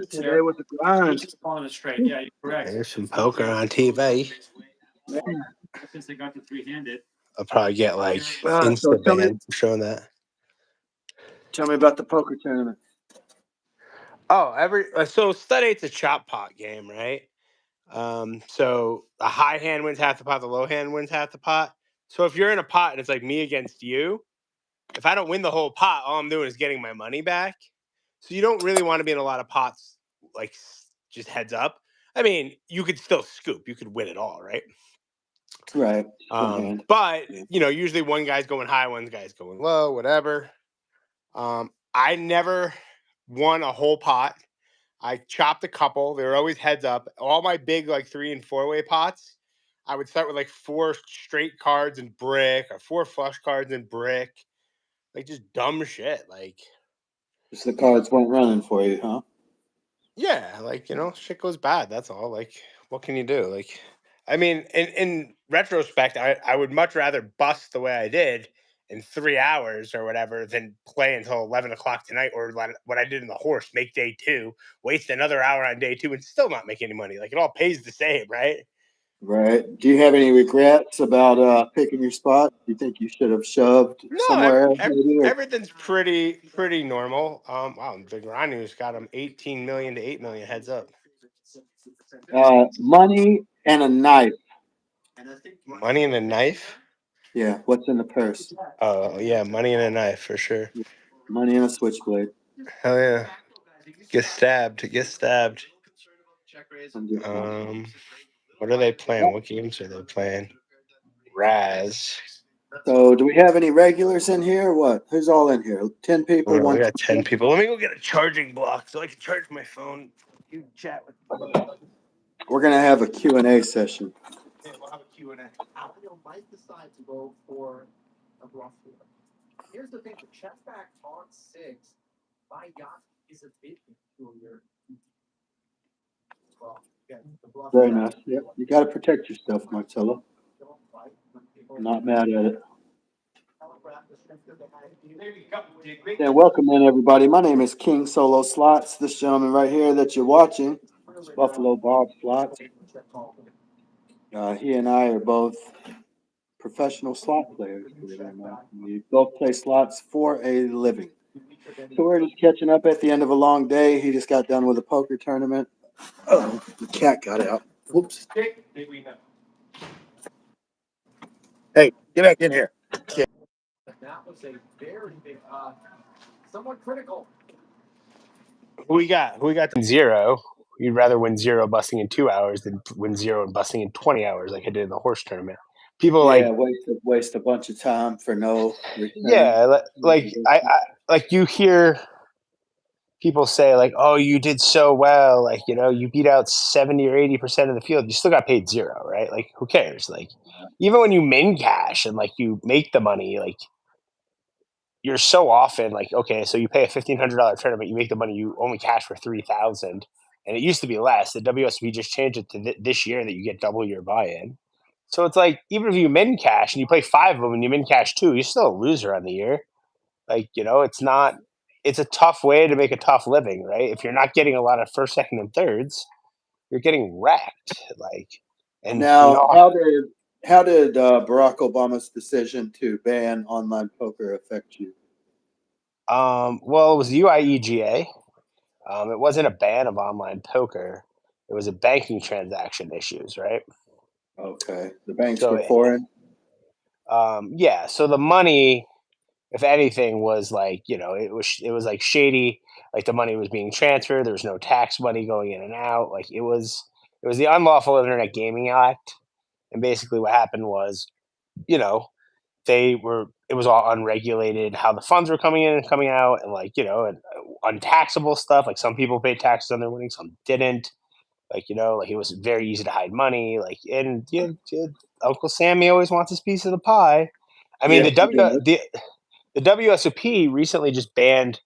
Today was a grind. There's some poker on TV. Man. I'll probably get like So Insta banned for showing that. tell me about the poker tournament. Oh, so Stud Eight's a chop pot game, right? So the high hand wins half the pot, the low hand wins half the pot. So if you're in a pot and it's like me against you, if I don't win the whole pot, all I'm doing is getting my money back. So you don't really want to be in a lot of pots, like just heads up. I mean, you could still scoop. You could win it all, right? Right. But, usually one guy's going high, one guy's going low, whatever. I never won a whole pot. I chopped a couple. They were always heads up. All my big, 3 and 4-way pots, I would start with 4 straight cards and brick or 4 flush cards and brick. Just dumb shit. Just the cards weren't running for you, huh? Yeah, shit goes bad. That's all. What can you do? I mean, in retrospect, I would much rather bust the way I did in 3 hours or whatever than play until 11 o'clock tonight, or what I did in the horse, make day 2, waste another hour on day 2 and still not make any money. It all pays the same, right? Right. Do you have any regrets about picking your spot? Do you think you should have shoved somewhere else? Everything's pretty normal. Wow, the Granu's got him 18 million to 8 million heads up. Money and a knife. Money and a knife? Yeah. What's in the purse? Oh, yeah. Money and a knife for sure. Money and a switchblade. Hell yeah. Get stabbed. What are they playing? What games are they playing? Raz. So, do we have any regulars in here or what? Who's all in here? 10 people? We got 10 people. Let me go get a charging block so I can charge my phone. You chat with me. We're going to have a Q&A session. Yeah, we'll have a Q&A. Might decide to go for a bluff here. Here's the thing: the check back on 6 by yacht is a bit peculiar. Well, very nice. Yeah, you got to protect yourself, Marcelo. Not mad at it. And welcome in, everybody. My name is King Solo Slots. This gentleman right here that you're watching is Buffalo Bob Slots. He and I are both professional slot players. We both play slots for a living. So we're just catching up at the end of a long day. He just got done with a poker tournament. Oh, the cat got out. Whoops. Hey, get back in here. That was a very big, somewhat critical. Who we got 0. You'd rather win 0 busting in 2 hours than win 0 and busting in 20 hours like I did in the horse tournament. People waste a bunch of time for no return. Yeah, I you hear people say oh, you did so well, you beat out 70 or 80% of the field, you still got paid 0, right? Who cares? Even when you min cash and you make the money, you're so often okay, so you pay a $1,500 tournament, you make the money, you only cash for $3,000, and it used to be less. The WSOP just changed it to this year that you get double your buy-in. So it's even if you min cash and you play 5 of them and you min cash 2, you're still a loser on the year. It's a tough way to make a tough living, right? If you're not getting a lot of first, second, and thirds, you're getting wrecked. How did Barack Obama's decision to ban online poker affect you? Well, it was UIEGA. It wasn't a ban of online poker. It was a banking transaction issues, right? Okay. The banks were foreign? Yeah. So the money, if anything, was it was shady. The money was being transferred. There was no tax money going in and out. It was the Unlawful Internet Gaming Act. And basically what happened was, it was all unregulated, how the funds were coming in and coming out, and and untaxable stuff. Some people paid taxes on their winnings, some didn't. It was very easy to hide money. And Uncle Sammy always wants his piece of the pie. I mean, the WSOP recently just banned,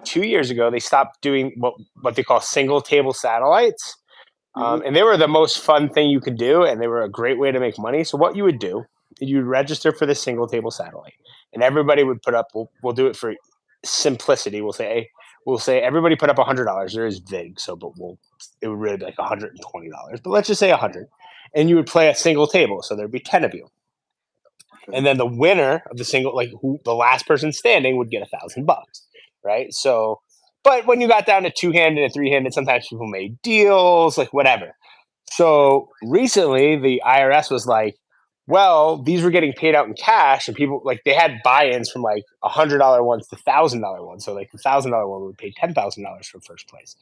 2 years ago, they stopped doing what they call single table satellites. And they were the most fun thing you could do, and they were a great way to make money. So what you would do, you'd register for the single table satellite, and everybody would put up, we'll do it for simplicity. We'll say, hey, we'll say everybody put up $100. There is vig, so it would really be like $120. But let's just say 100, and you would play a single table, so there'd be 10 of you, and then the winner of the single, like the last person standing, would get $1,000, right? So, but when you got down to two-handed and three-handed, sometimes people made deals, like whatever. So recently, the IRS was like, well, these were getting paid out in cash, and people like they had buy-ins from like $100 ones to $1,000 ones. So like the $1,000 one would pay $10,000 for first place,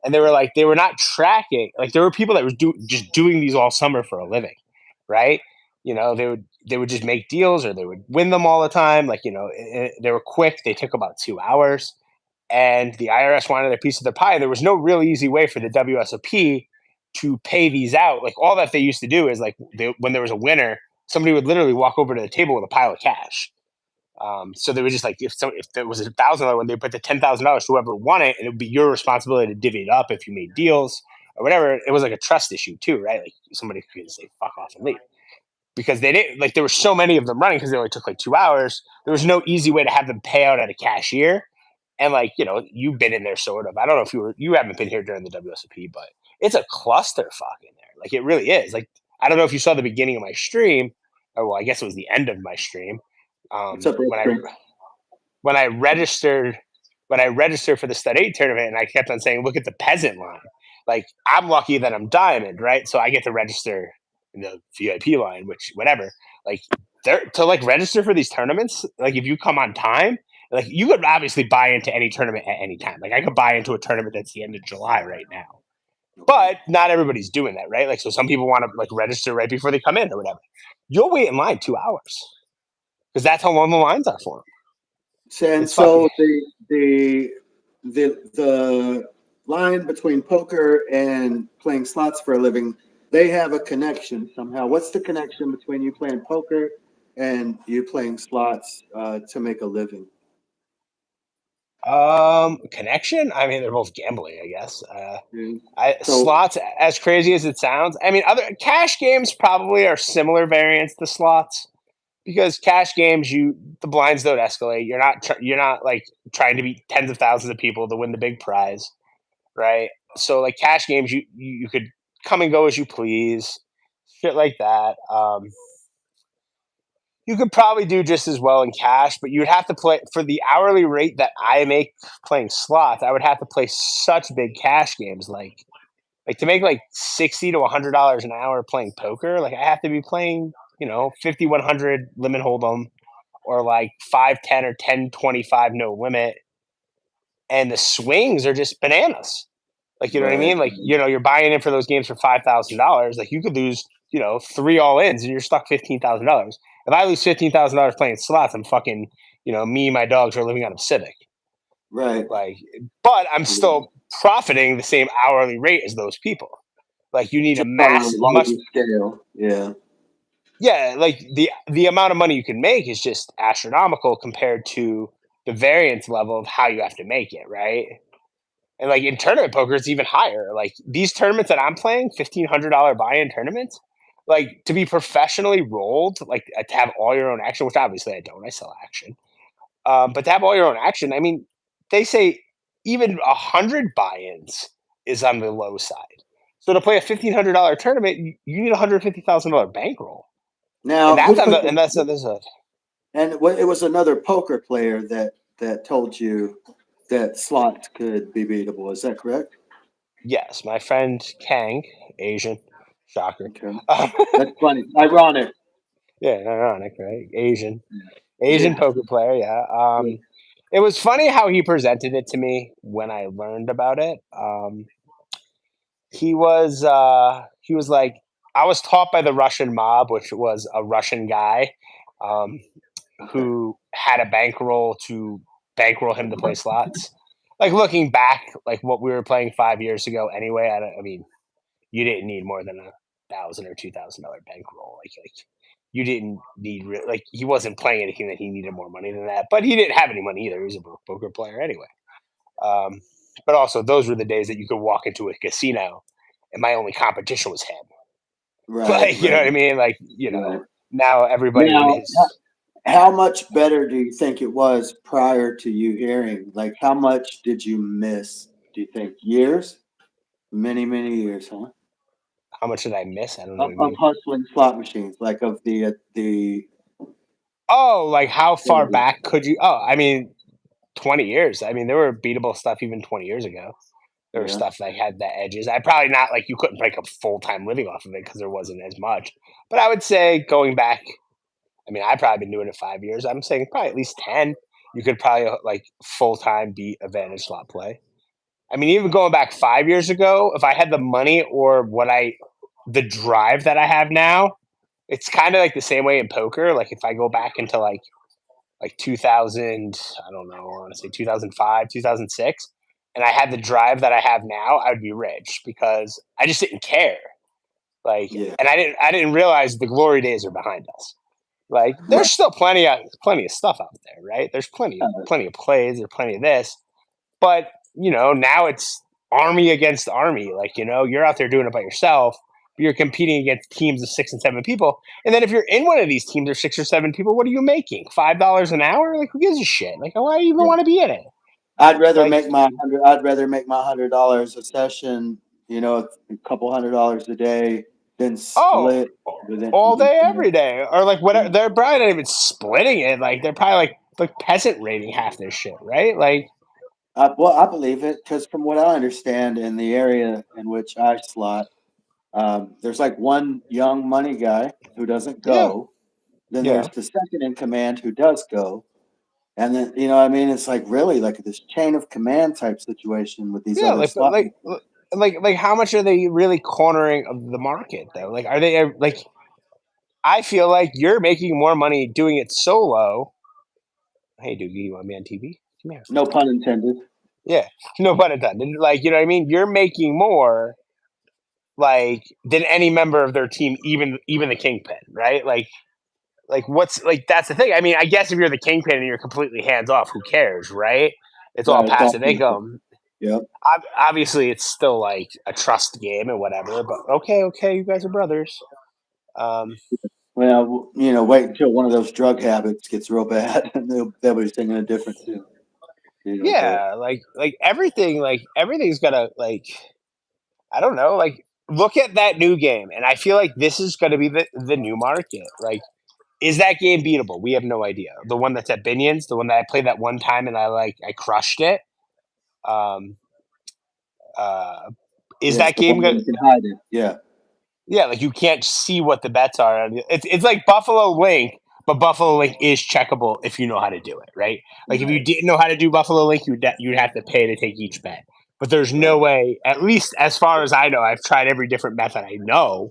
and they were like they were not tracking. Like there were people that were just doing these all summer for a living, right? They would just make deals or they would win them all the time. Like they were quick. They took about 2 hours, and the IRS wanted a piece of their pie. And there was no real easy way for the WSOP to pay these out. Like all that they used to do is like when there was a winner, somebody would literally walk over to the table with a pile of cash. So they were just like, if there was $1,000 one, they put the $10,000 to whoever won it, and it would be your responsibility to divvy it up if you made deals or whatever. It was like a trust issue too, right? Like somebody could say fuck off and leave because they didn't like. There were so many of them running because they only took like 2 hours. There was no easy way to have them pay out at a cashier. And like you've been in there sort of. I don't know if you haven't been here during the WSOP, but it's a clusterfuck in there. Like it really is. Like I don't know if you saw the beginning of my stream, or well, I guess it was the end of my stream. What's up, when I registered for the Stud 8 tournament, and I kept on saying, look at the peasant line. Like I'm lucky that I'm diamond, right? So I get to register in the VIP line, which whatever. Like to like register for these tournaments, like if you come on time, like you could obviously buy into any tournament at any time. Like I could buy into a tournament that's the end of July right now. But not everybody's doing that, right? Like so some people want to like register right before they come in or whatever. You'll wait in line 2 hours. Because that's how long the lines are for them. And so the line between poker and playing slots for a living, they have a connection somehow. What's the connection between you playing poker and you playing slots to make a living? Connection? I mean, they're both gambling, I guess. Slots, as crazy as it sounds, I mean, other cash games probably are similar variants to slots. Because cash games, the blinds don't escalate. You're not like trying to beat tens of thousands of people to win the big prize, right? So like cash games, you could come and go as you please, shit like that. You could probably do just as well in cash, but you'd have to play for the hourly rate that I make playing slots. I would have to play such big cash games, like to make like $60 to $100 an hour playing poker. Like I have to be playing 5,100 limit hold'em, or like 5-10 or 10-25 no limit, and the swings are just bananas. Like you know what I mean? Like you're buying in for those games for $5,000. Like you could lose 3 all-ins and you're stuck $15,000. If I lose $15,000 playing slots, I'm fucking me and my dogs are living out of Civic. Right. Like, but I'm still profiting the same hourly rate as those people. Like you need just a massive scale. Yeah. Yeah, like the amount of money you can make is just astronomical compared to the variance level of how you have to make it, right? And like in tournament poker, it's even higher. Like these tournaments that I'm playing, $1,500 buy-in tournaments, like to be professionally rolled, like to have all your own action, which obviously I don't, I sell action. But to have all your own action, I mean, they say even 100 buy-ins is on the low side. So to play a $1,500 tournament, you need a $150,000 bankroll. Now, and it was another poker player that told you that slots could be beatable. Is that correct? Yes, my friend Kang, Asian, shocker. Okay. That's funny, ironic. Yeah, ironic, right? Asian poker player. Yeah. It was funny how he presented it to me when I learned about it. He was like, I was taught by the Russian mob, which was a Russian guy who had a bankroll to bankroll him to play slots. Like looking back, like what we were playing 5 years ago anyway, I mean, you didn't need more than $1,000 or $2,000 bankroll. Like you didn't need like he wasn't playing anything that he needed more money than that, but he didn't have any money either. He was a broke poker player anyway. But also those were the days that you could walk into a casino and my only competition was him. Right. Like, you know what I mean? Like, now everybody is. How much better do you think it was prior to you hearing? Like, how much did you miss? Do you think years? Many, many years, huh? How much did I miss? I don't know what you Of mean. hustling slot machines, like of the. Oh, like how far back could you? Oh, I mean, 20 years. I mean, there were beatable stuff even 20 years ago. There was Yeah. stuff that had the edges. I probably not like you couldn't make a full-time living off of it because there wasn't as much. But I would say going back, I mean, I've probably been doing it 5 years. I'm saying probably at least 10. You could probably like full-time beat advantage slot play. I mean, even going back 5 years ago, if I had the money or the drive that I have now, it's kind of like the same way in poker. Like if I go back into like 2000, I don't know, I want to say 2005, 2006, and I had the drive that I have now, I would be rich because I just didn't care. Like, Yeah. and I didn't realize the glory days are behind us. Like, Right. there's still plenty of stuff out there, right? There's plenty of plays, there's plenty of this, but now it's army against army. Like, you're out there doing it by yourself. But you're competing against teams of 6 and 7 people. And then if you're in one of these teams of 6 or 7 people, what are you making? $5 an hour? Like, who gives a shit? Like, why do you even Yeah. want to be in it? I'd rather Like, make my $100 a session, a couple $100 a day, than oh, split within. all day, every day, or like whatever. They're probably not even splitting it. Like, they're probably like peasant rating half their shit, right? Like, Well, I believe it because from what I understand in the area in which I slot, there's like one young money guy who doesn't yeah, go. Then yeah, there's the second in command who does go. And then, what I mean? It's like really like this chain of command type situation with these yeah. other Like, slot. like, how much are they really cornering of the market though? Like, are they like? I feel like you're making more money doing it solo. Hey, Doogie, you want me on TV? Come here. No pun intended. Yeah, no pun intended. Like, you know what I mean? You're making more like than any member of their team, even the kingpin, right? Like what's like that's the thing. I mean, I guess if you're the kingpin and you're completely hands off, who cares, right? It's all Right. It's all passive income. Yep. Obviously, it's still like a trust game and whatever. But okay, you guys are brothers. Um, Well, wait until one of those drug habits gets real bad, and they'll be singing a different tune. But yeah, like everything's gonna like I don't know, like look at that new game, and I feel like this is gonna be the new market. Like, is that game beatable? We have no idea. The one that's at Binion's, the one that I played that one time and I crushed it. Um, uh, is it's that the game one where gonna? you can hide it. Yeah. Yeah, like you can't see what the bets are. It's like Buffalo Link, but Buffalo Link is checkable if you know how to do it, right? Like if you Right. didn't know how to do Buffalo Link, you'd have to pay to take each bet. But there's no Right. way, at least as far as I know, I've tried every different method I know.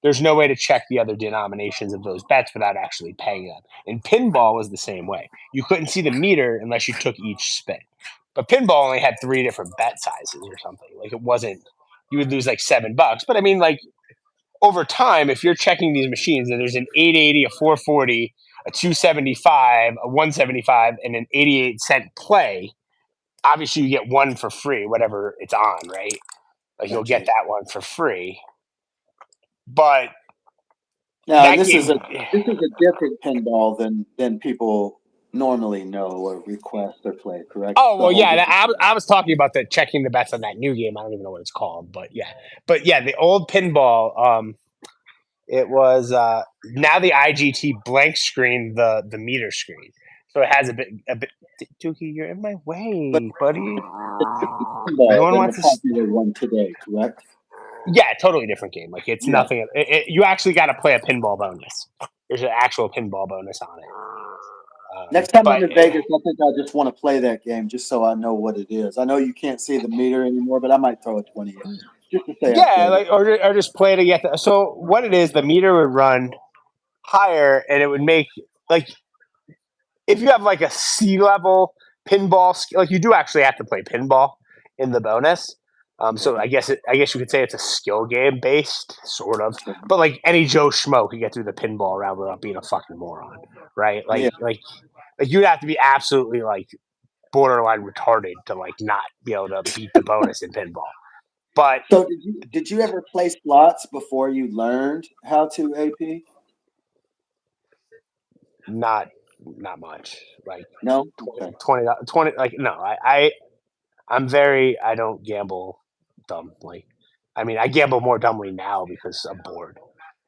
There's no way to check the other denominations of those bets without actually paying them. And pinball was the same way. You couldn't see the meter unless you took each spin. But pinball only had 3 different bet sizes or something. Like it wasn't you would lose like $7. But I mean, like over time, if you're checking these machines and there's an 880, a 440, a 275, a 175, and an 88-cent play, obviously you get one for free, whatever it's on, right? Like you'll get Gotcha. that one for free. But Now, and that this is game, a different pinball than people normally know or request or play. Correct? oh It's a well, whole yeah. different. I was talking about the checking the bets on that new game. I don't even know what it's called, but yeah, the old pinball. It was now the IGT blank screen the meter screen, so it has a bit. Dookie, you're in my But way, buddy. No pinball one than the wants to. popular one today. Correct? Yeah, totally different game. Like it's Yeah. nothing. You actually got to play a pinball bonus. There's an actual pinball bonus on it. Next time I'm But in Vegas, I think I just want to play that game just so I know what it is. I know you can't see the meter anymore, but I might throw a 20 in just to say I yeah, played it. like or just play to get. So what it is, the meter would run higher, and it would make like if you have like a sea level pinball, like you do actually have to play pinball in the bonus. So Okay. I guess you could say it's a skill game based, sort of. But like any Joe Schmo could get through the pinball round without being a fucking moron, right? Yeah. Like you'd have to be absolutely like borderline retarded to like not be able to beat the bonus in pinball. But So did you ever play slots before you learned how to AP? not not much. Like No? 20, Okay. 20 like no, I don't gamble dumb. Like, I mean, I gamble more dumbly now because I'm bored,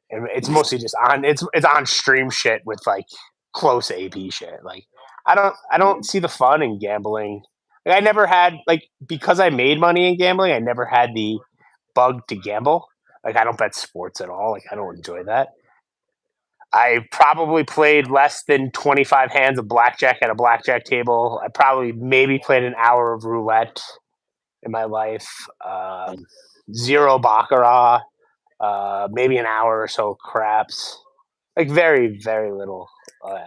and it's mostly just it's on stream shit with like close AP shit. Like, I don't see the fun in gambling. Like, I never had like because I made money in gambling. I never had the bug to gamble. Like, I don't bet sports at all. Like, I don't enjoy that. I probably played less than 25 hands of blackjack at a blackjack table. I probably maybe played an hour of roulette in my life. Zero baccarat. Maybe an hour or so of craps. Like very, very little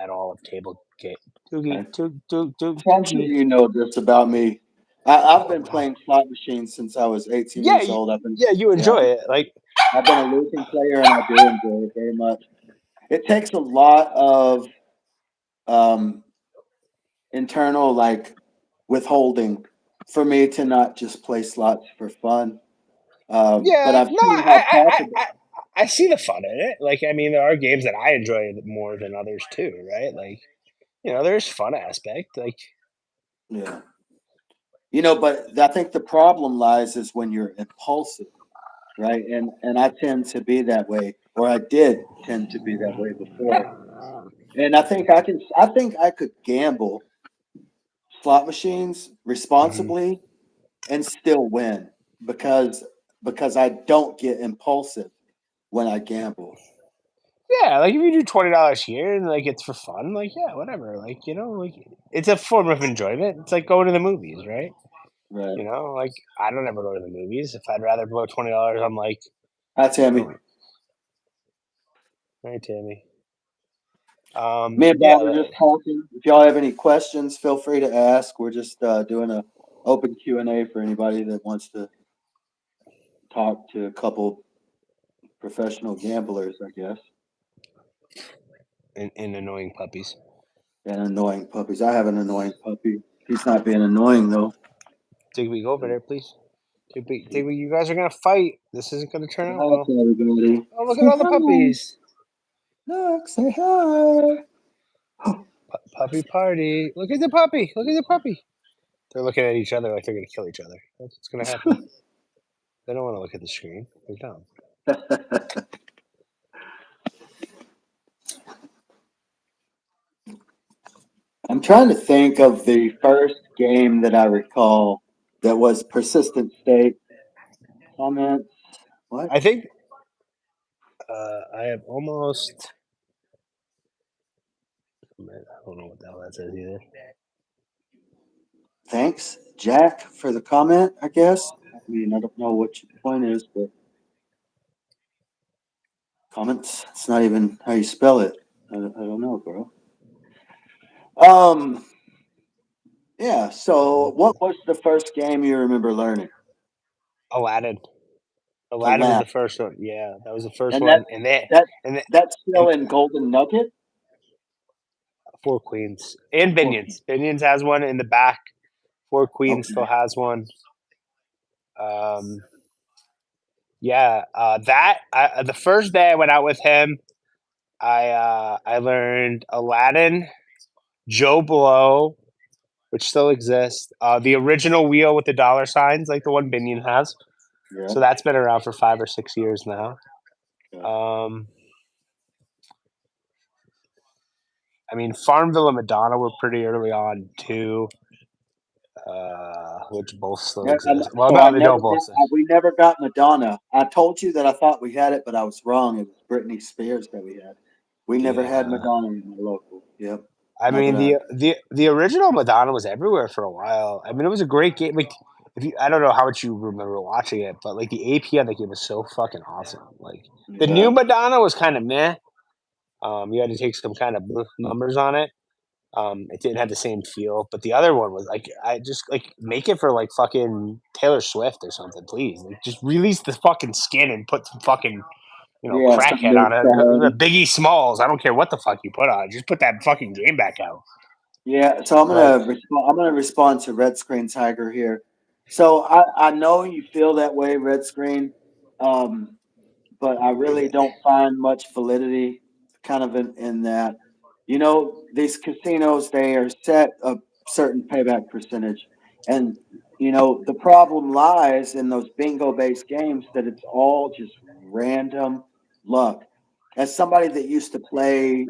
at all of table game. Okay. Toogie. So I'm sure you know this about me. I've been playing slot machines since I was 18 Yeah, years old. you enjoy it. Like, I've been a losing player, and I do enjoy it very much. It takes a lot of um, internal like withholding for me to not just play slots for fun. But yeah, I've no, seen how possible. I see the fun in it. Like, I mean, there are games that I enjoy more than others too, right? Like, there's fun aspect. Like, Yeah. But I think the problem lies is when you're impulsive, right? And I tend to be that way, or I did tend to be that way before. And I think I could gamble slot machines responsibly and still win because I don't get impulsive when I gamble. yeah, like if you do $20 here and like it's for fun, like yeah, whatever. Like like it's a form of enjoyment. It's like going to the movies, right? Right. Like I don't ever go to the movies. If I'd rather blow $20, I'm like, Hi, Tammy. Hey Tammy. Me and Yeah, Bob are just talking. If y'all have any questions, feel free to ask. We're just doing a open Q&A for anybody that wants to talk to a couple professional gamblers, I guess, and annoying puppies. and annoying puppies. I have an annoying puppy. He's not being annoying though. Digby, go over there, please. Digby, you guys are gonna fight. This isn't gonna turn out Hi, well. everybody. Oh, look Say at all the hi. puppies. Look, say hi. Puppy party. Look at the puppy. Look at the puppy. They're looking at each other like they're gonna kill each other. That's what's gonna happen. They don't want to look at the screen. They're dumb. I'm trying to think of the first game that I recall that was persistent state. Comments. What? I think I have almost. I don't know what the hell that says either. Thanks, Jack, for the comment, I guess. I mean, I don't know what your point is, but comments, it's not even how you spell it. I don't know, bro. Yeah, so what was the first game you remember learning? Aladdin. Aladdin was the Aladdin. first one. Yeah, that was the first And one. And that's still in Golden Nugget? Four Queens and Binions. Binions has one in the back. Four Queens still has one. Yeah, the first day I went out with him, I learned Aladdin, Joe Blow, which still exists. The original wheel with the dollar signs, like the one Binion has. Yeah. So that's been around for 5 or 6 years now. Yeah. I mean, Farmville and Madonna were pretty early on too, which both still exist. Well, So no, they don't both exist. we never got Madonna. I told you that I thought we had it, but I was wrong. It was Britney Spears that we had. We never had Madonna in the local. Yep. I mean, the original Madonna was everywhere for a while. I mean, it was a great game. Like, I don't know how much you remember watching it, but like the AP on the game was so fucking awesome. Like the new Madonna was kind of meh. You had to take some kind of numbers on it. It didn't have the same feel, but the other one was like, I just like make it for like fucking Taylor Swift or something, please. Like, just release the fucking skin and put some fucking crackhead on it. Biggie Smalls. I don't care what the fuck you put on it. Just put that fucking game back out. Yeah, so I'm gonna respond to Red Screen Tiger here. So I know you feel that way, Red Screen, but I really don't find much validity kind of in that. You know, these casinos, they are set a certain payback percentage. And, you know, the problem lies in those bingo based games that it's all just random luck. As somebody that used to play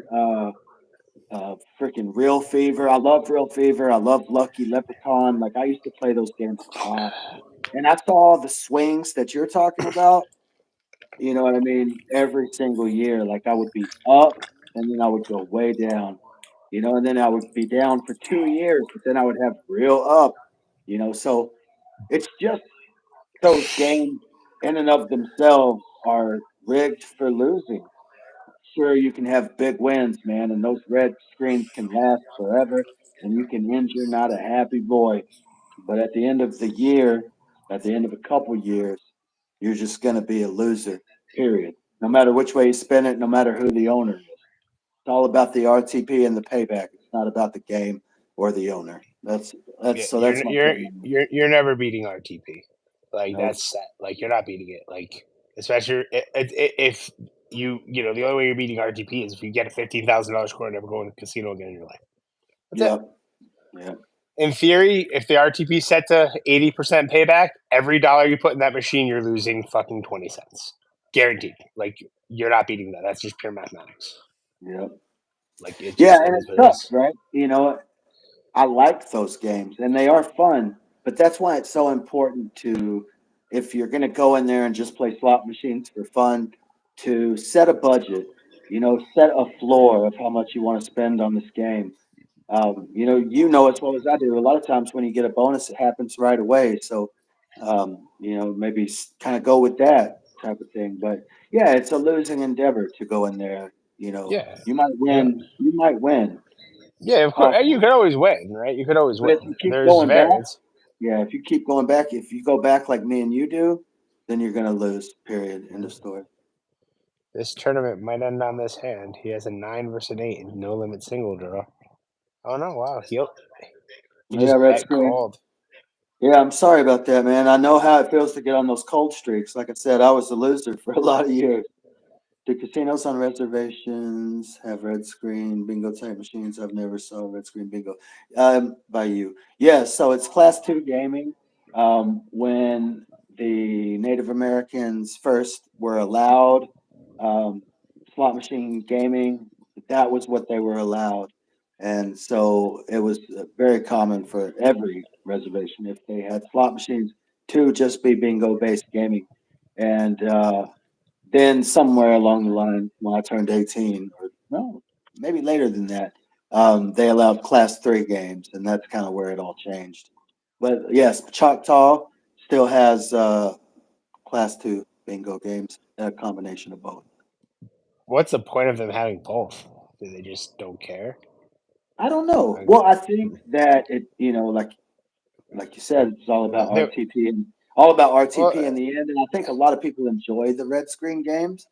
freaking Real Fever, I love Real Fever. I love Lucky Leprechaun. Like, I used to play those games a lot. And I saw the swings that you're talking about. You know what I mean? Every single year, like I would be up and then I would go way down, you know, and then I would be down for 2 years, but then I would have real up, you know. So it's just those games in and of themselves are rigged for losing. Sure, you can have big wins, man, and those red screens can last forever, and you can end you're not a happy boy. But at the end of the year, at the end of a couple years, you're just going to be a loser, period. No matter which way you spin it, no matter who the owner is. It's all about the RTP and the payback. It's not about the game or the owner. Yeah, So that's my opinion. you're never beating RTP. Like No, that's set. Like you're not beating it. Like especially if you know the only way you're beating RTP is if you get a $15,000 score and never go in a casino again in your life. That's it. yeah, yeah, In theory, if the RTP is set to 80% payback, every dollar you put in that machine, you're losing fucking 20 cents, guaranteed. Like you're not beating that. That's just pure mathematics. yeah, Like it yeah, just it and is it what it sucks, is. right? You know, I like those games and they are fun, but that's why it's so important to, if you're going to go in there and just play slot machines for fun, to set a budget, you know, set a floor of how much you want to spend on this game. You know as well as I do. A lot of times when you get a bonus, it happens right away. So, you know, maybe kind of go with that type of thing. But yeah, it's a losing endeavor to go in there. You know, Yeah. you might Yeah. win. You might win. Yeah, of course. You Possibly. could always win, right? You could always But win. if you keep There's going back, variance. yeah, if you keep going back, if you go back like me and you do, then you're gonna lose. Period. End of story. This tournament might end on this hand. He has a 9 versus an 8 and no limit single draw. Oh no! Wow, he Yeah, just red bet screen. called. Yeah, I'm sorry about that, man. I know how it feels to get on those cold streaks. Like I said, I was a loser for a lot of years. Do casinos on reservations have red screen bingo type machines? I've never saw red screen bingo. By you. Yeah, so it's class two gaming. When the Native Americans first were allowed um, slot machine gaming, that was what they were allowed. And so it was very common for every reservation, if they had slot machines, to just be bingo based gaming. And then somewhere along the line, when I turned 18, or no, maybe later than that, they allowed class three games, and that's kind of where it all changed. But yes, Choctaw still has class two bingo games, a combination of both. What's the point of them having both? Do they just don't care? I don't know. Like, Well, I think that it, you know, like you said, it's all about they, RTP and all about well, RTP in the end. And I think a lot of people enjoy the red screen games,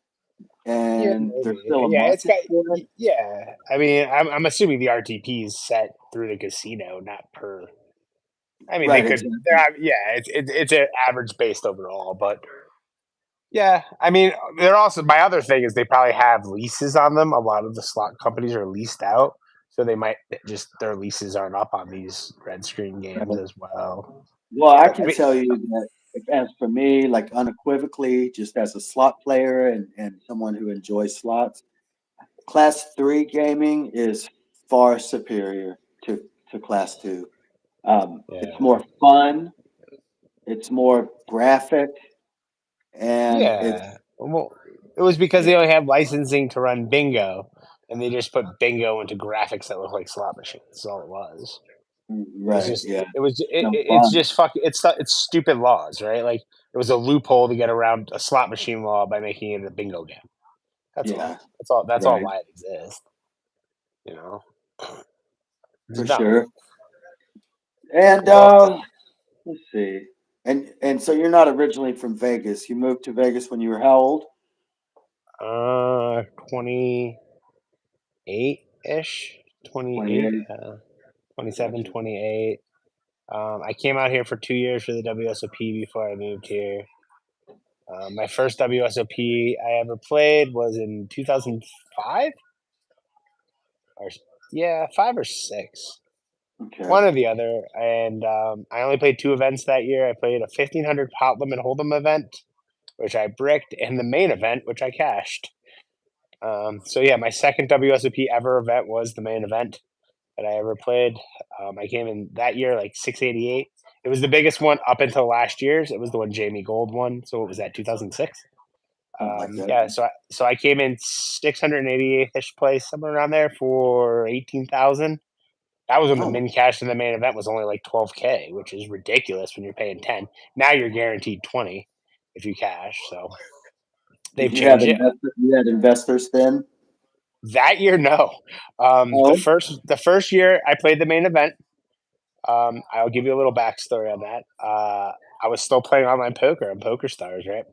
yeah, and there's maybe. still a Yeah, it's market got. for it. Yeah, I mean, I'm assuming the RTP is set through the casino, not per. I mean, they Right, could. exactly. Yeah, it's an average based overall, but yeah, I mean, they're also my other thing is they probably have leases on them. A lot of the slot companies are leased out, so they might just their leases aren't up on these red screen games as well. Well, I But I can mean, tell you that as for me, like unequivocally, just as a slot player and someone who enjoys slots, class three gaming is far superior to class two. It's yeah, more fun, it's more graphic, and it's yeah. Well, it was because they only have licensing to run bingo, and they just put bingo into graphics that look like slot machines. That's all it was. It's right, just yeah, no it's fun. just it's stupid laws, right? Like it was a loophole to get around a slot machine law by making it a bingo game. That's Yeah, all. That's all right, why it exists. You know, it's for dumb. sure. And Well, let's see. And so you're not originally from Vegas. You moved to Vegas when you were how old? 28 ish, 28, 28. 27, Gotcha. 28. I came out here for 2 years for the WSOP before I moved here. My first WSOP I ever played was in 2005 Yeah, 5 or 6. Okay. One or the other. And I only played 2 events that year. I played a 1,500 pot limit hold'em event, which I bricked, and the main event, which I cashed. So yeah, my second WSOP ever event was the main event that I ever played. I came in that year like 688. It was the biggest one up until last year's. It was the one Jamie Gold won. So what was that, 2006? Something like that. Yeah, so I came in 688th-ish place, somewhere around there for 18,000. That was when the Oh. min cash in the main event was only like 12K, which is ridiculous when you're paying 10. Now you're guaranteed 20 if you cash. So they've Did you have changed it. you had investors then? That year, no. Oh. The first year I played the main event, I'll give you a little backstory on that. I was still playing online poker on PokerStars, right?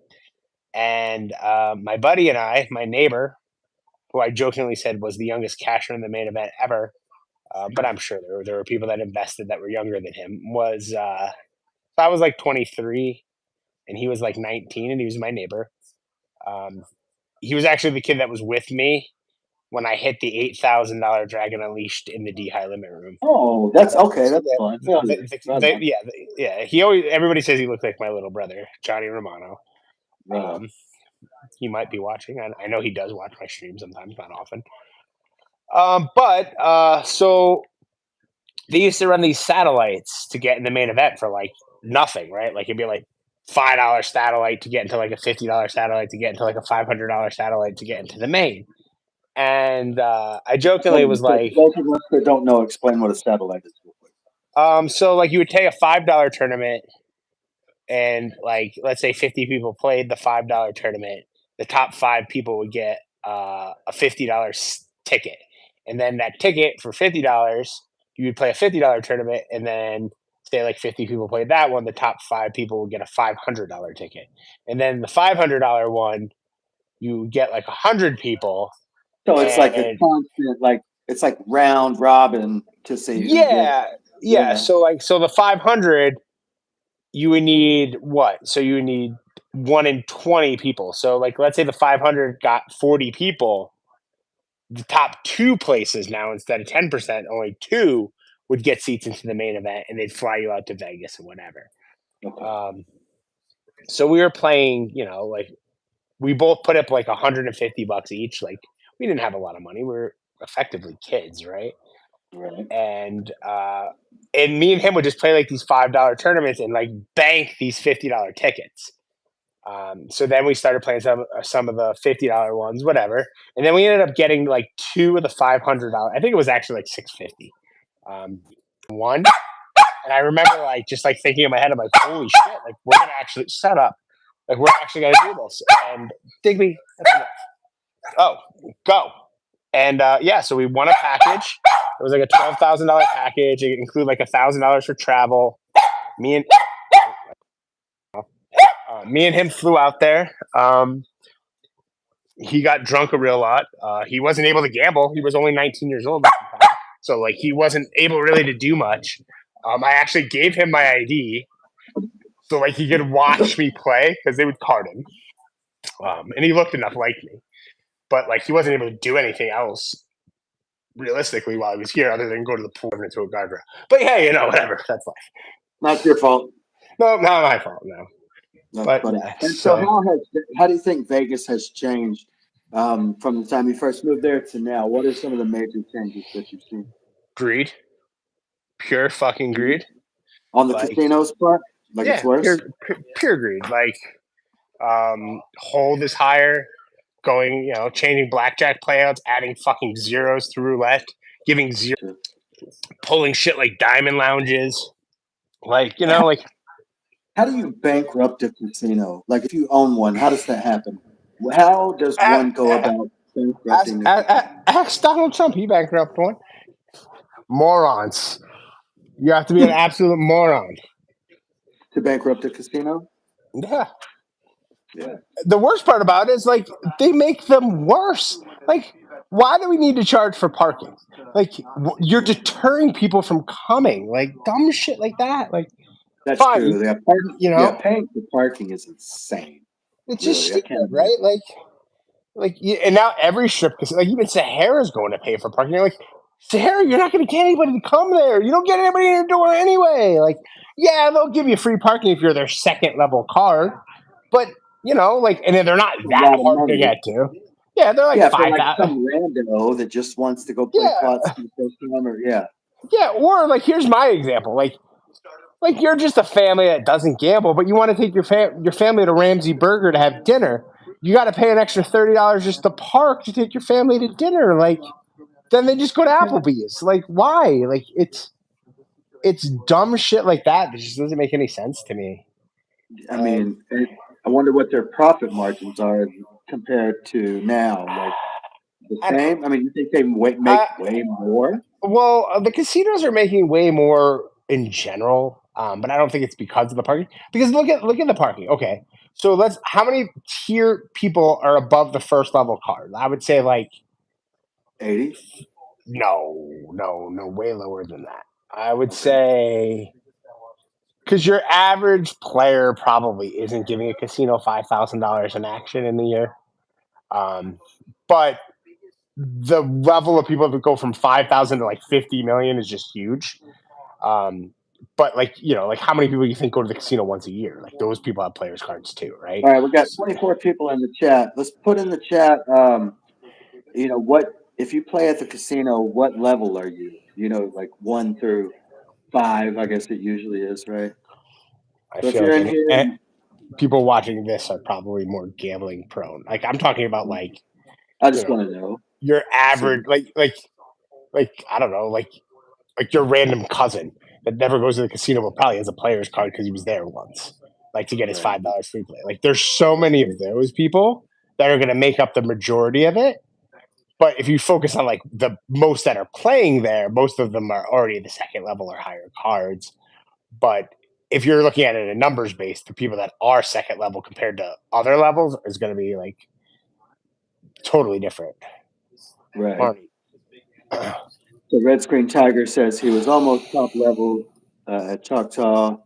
And my buddy and I, my neighbor, who I jokingly said was the youngest casher in the main event ever, but I'm sure there were people that invested that were younger than him. I was like 23, and he was like 19, and he was my neighbor. He was actually the kid that was with me when I hit the $8,000 Dragon Unleashed in the D high limit room. Oh, that's okay. That's fine. Yeah. He always everybody says he looked like my little brother, Johnny Romano. Right. He might be watching. I know he does watch my stream sometimes, not often. So they used to run these satellites to get in the main event for like nothing, right? Like it'd be like $5 satellite to get into like a $50 satellite to get into like a $500 satellite to get into the main. And I jokingly was like, those of us that don't know, explain what a satellite is real quick. so like you would take a $5 tournament, and like let's say 50 people played the $5 tournament. The top 5 people would get a $50 ticket, and then that ticket for $50, you would play a $50 tournament, and then say like 50 people played that one. The top 5 people would get a $500 ticket, and then the $500 one, you get like 100 people. So it's like a constant, like it's like round robin to see. Yeah. So the 500, you would need what? So you would need 1 in 20 people. So like let's say the 500 got 40 people. The top 2 places now, instead of 10%, only 2 would get seats into the main event, and they'd fly you out to Vegas and whatever. Okay. So we were playing, like we both put up like $150 each. Like we didn't have a lot of money. We were effectively kids, right? Right. And me and him would just play like these $5 tournaments and like bank these $50 tickets. So then we started playing some of the $50 ones, whatever, and then we ended up getting like 2 of the $500. I think it was actually like $650. One, and I remember like just like thinking in my head, I'm like, holy shit! Like we're gonna actually shut up. Like we're actually gonna do this. And Digby, that's enough. Oh, go. And so we won a package. It was like a $12,000 package. It included like $1,000 for travel. Me and him flew out there. He got drunk a real lot. He wasn't able to gamble. He was only 19 years old at the time. So like he wasn't able really to do much. I actually gave him my ID so like he could watch me play because they would card him. And he looked enough like me. But like he wasn't able to do anything else realistically while he was here other than go to the pool and into a guardrail. But hey, whatever. That's life. Not your fault. No, not my fault. No. That's funny. And so how do you think Vegas has changed from the time you first moved there to now? What are some of the major changes that you've seen? Greed. Pure fucking greed. On the casinos part? Like it's worse? Pure greed. Like hold is higher, going, changing blackjack playouts, adding fucking zeros to roulette, giving zero, pulling shit like diamond lounges. Like, like how do you bankrupt a casino? Like if you own one, how does that happen? How does one go about bankrupting? Ask Donald Trump. He bankrupted one. Morons. You have to be an absolute moron to bankrupt a casino? Yeah. Yeah. The worst part about it is like they make them worse. Like, why do we need to charge for parking? Like, you're deterring people from coming. Like dumb shit like that. Like, that's fine, true. Paying for parking is insane. It's just stupid, right? Like, and now every strip casino, like even Sahara's going to pay for parking. You're like, Sarah, you're not going to get anybody to come there. You don't get anybody in your door anyway. Like, yeah, they'll give you free parking if you're their second level card, but you know, like, and then they're not A that lot of hard to money. get to. Yeah, they're like Yeah, for 5,000. some rando that just wants to go play Yeah, slots for the first time, or yeah. Or like, here's my example. Like you're just a family that doesn't gamble, but you want to take your family to Ramsey Burger to have dinner. You got to pay an extra $30 just to park to take your family to dinner. Like, then they just go to Applebee's. Like, why? Like, it's dumb shit like that just doesn't make any sense to me. I mean, I wonder what their profit margins are compared to now. Like the same? I mean, you think they make way more? Well, the casinos are making way more in general, but I don't think it's because of the parking. Because look at the parking. Okay, so how many tier people are above the first level card? I would say like 80? no, way lower than that. I would say because your average player probably isn't giving a casino $5,000 in action in the year, but the level of people that go from 5,000 to like 50 million is just huge. But like, you know, like how many people you think go to the casino once a year? Like those people have players cards too, right? All right, we got 24 people in the chat. Let's put in the chat, you know, what if you play at the casino, what level are you? You know, like 1 through 5, I guess it usually is, right? I So if feel you're like in here, people watching this are probably more gambling prone. Like I'm talking about like, I you just know, want to know. your average, like I don't know, like your random cousin that never goes to the casino but probably has a player's card because he was there once, like to get his Right. $5 free play. Like there's so many of those people that are going to make up the majority of it. But if you focus on like the most that are playing there, most of them are already the second level or higher cards. But if you're looking at it in numbers based, the people that are second level compared to other levels is going to be like totally different. Right. So Red Screen Tiger says he was almost top level at Choctaw,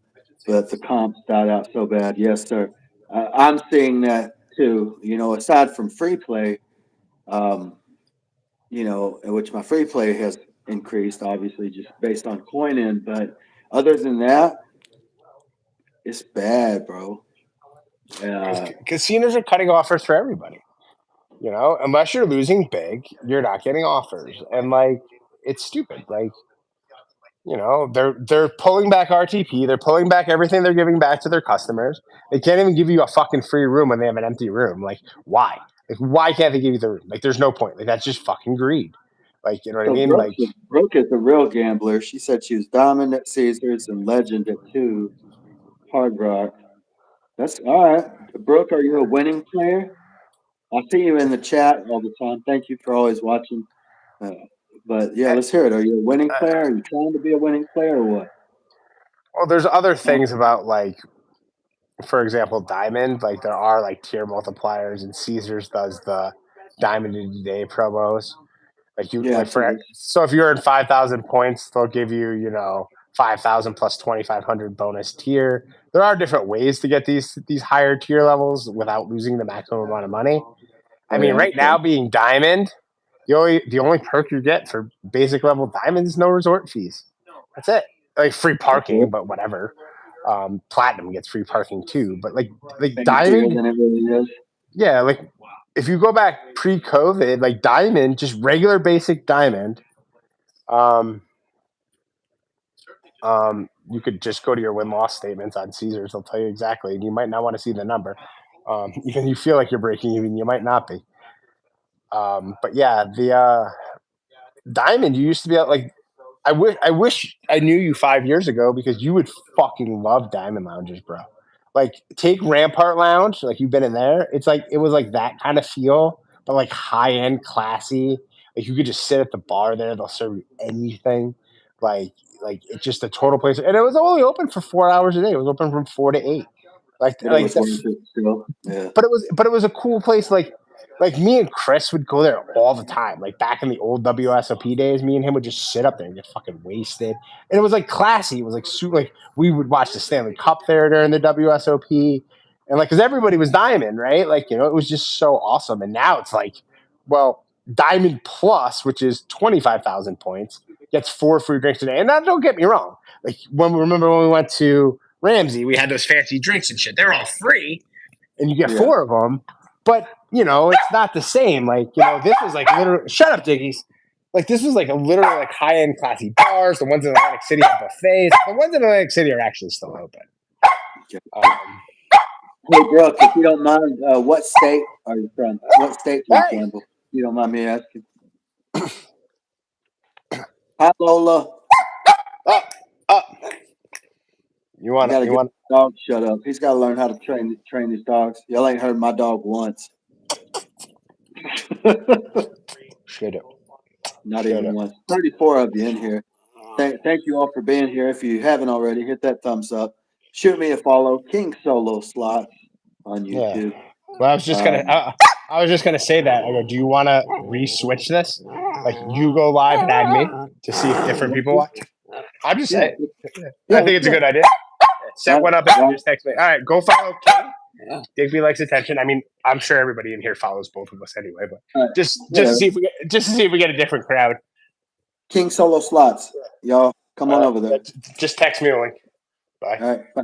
but the comps died out so bad. Yes, sir. I'm seeing that too. You know, aside from free play, you know, in which my free play has increased, obviously, just based on coin in. But other than that, it's bad, bro. Casinos are cutting offers for everybody. You know, unless you're losing big, you're not getting offers, and like it's stupid. Like, you know, they're pulling back RTP, they're pulling back everything they're giving back to their customers. They can't even give you a fucking free room when they have an empty room. Like, why? Like, why can't they give you the room? Like, there's no point. Like, that's just fucking greed. Like, you know what I mean? Like, Brooke is a real gambler. She said she was diamond at Caesars and legend at 2 Hard Rock. That's all right. Brooke, are you a winning player? I see you in the chat all the time. Thank you for always watching. But yeah, let's hear it. Are you a winning player? Are you trying to be a winning player or what? well, there's other things about like, for example, Diamond. Like, there are like tier multipliers, and Caesars does the Diamond in the Day promos. Like you, Yeah, like so if you're in 5,000 points, they'll give you, you know, 5,000 plus 2,500 bonus tier. There are different ways to get these higher tier levels without losing the maximum amount of money. I mean, right now being diamond, the only perk you get for basic level diamond is no resort fees. That's it. Like free parking, but whatever. Platinum gets free parking too, but like diamond, than it really is. yeah, like if you go back pre-COVID, like diamond, just regular basic diamond, you could just go to your win-loss statements on Caesars. They'll tell you exactly, and you might not want to see the number. Even you feel like you're breaking even, you might not be. But yeah, the diamond, you used to be able, like, I wish I knew you 5 years ago because you would fucking love diamond lounges, bro. Like, take Rampart Lounge, like you've been in there. It's like it was like that kind of feel, but like high end, classy. Like you could just sit at the bar there; they'll serve you anything. Like it's just a total place, and it was only open for 4 hours a day. It was open from 4 to 8. Like But it was worth it still. Yeah. but it was a cool place. Like me and Chris would go there all the time. Like back in the old WSOP days, me and him would just sit up there and get fucking wasted. And it was like classy. It was like like we would watch the Stanley Cup there during the WSOP, and like because everybody was diamond, right? Like, you know, it was just so awesome. And now it's like, well, Diamond Plus, which is 25,000 points, gets 4 free drinks a day. And now, don't get me wrong. Like remember when we went to Ramsey, we had those fancy drinks and shit. They're all free, and you get 4 of them. But it's not the same. Like this was like literally. Shut up, Diggies. Like this was like literally like high end classy bars. The ones in Atlantic City have buffets. The ones in Atlantic City are actually still open. Hey, Brooke, if you don't mind, what state are you from? What state do you gamble? If you don't mind me asking. Hi, Lola. You want dog? Shut up. He's got to learn how to train his dogs. Y'all ain't heard my dog once. Straight up. Not even once. 34 of you in here. Thank you all for being here. If you haven't already, hit that thumbs up. Shoot me a follow, King Solo Slots on YouTube. Yeah. Well, I was just gonna say that. I go, do you want to re-switch this? Like you go live and add me to see if different people watch. I'm just saying. I think it's a good idea. Set one up and just text me. All right, go follow King. Digby likes attention. I mean, I'm sure everybody in here follows both of us anyway, but just to see if we get a different crowd. King Solo Slots, y'all, come on over there. Just text me a link. Bye. All right. Bye.